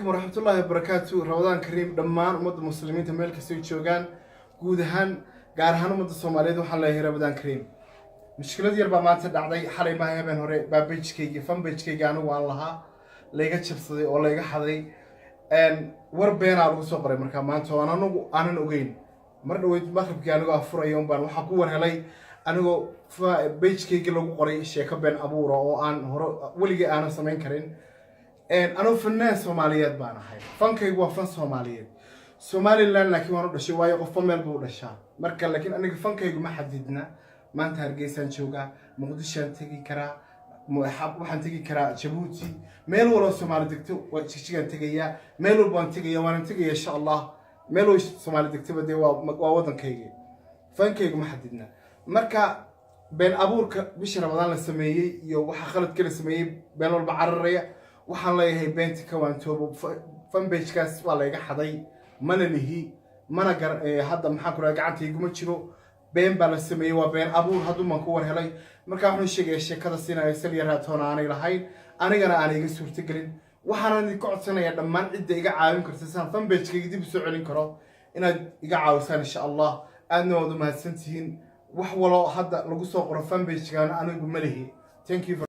ورحمة الله وبركاته رمضان كريم دمان أمد المسلمين تميل كسوي شوغان جودهان قارهان أمد الصوماليين وحلا هي رمضان كريم مشكلة دي أربعة ما تدعي حري ما هي بين هوري بابيج كيجي فم بيج كيجي أنا والله لقيت شخصي ولا لقيت حذي إن وربنا على الصبر مركب ما أنتوا أنا نوجين مرة ويد ما خب كأنه غفور يوم بان وحكوا هلاي أنا فبيج كيجي لو قري شيء بين أبو رو أن هو ولقي أنا سمين كرين أنا فنان سوماليات بانا هاي فنكي هو فن سوماليات سومالي لان لكن وانا بدشي واي قف ميل بو دشا marka laakiin aniga fankaygu ma xadidna maanta hargeysan jooga muqdisho tagi kara waxaan tagi karaa Djibouti meel walo Soomaali degto waa jijigan tagaya meel walba aan tagaya waan tagaya insha Allah meel oo Soomaali degto badee waa wadankayga fankaygu ma xadidna marka been abuurka bish Ramadaan la sameeyay iyo waxa khalad kala sameeyay been walba cararaya waxaan leeyahay beenta ka waan toobo fan page-kaas waa la iga xaday mana lihi mana hadda maxaan ku raay gacantaygu ma jiro been baa la sameeyay waa been abuur haduu man ku war helay marka waxaan sheegay sheekada siinay saliyara toona aanay lahayn anigana aan iga suurta galin waxaan idin ku codsanayaa dhammaan cidda iga caawin karta san fan page-kayga dib u soo celin karo inaad iga caawisaan insha Allah aadna wada mahadsantihiin wax walo hadda lagu soo qoro fan page-kana anigu ma lihi thank you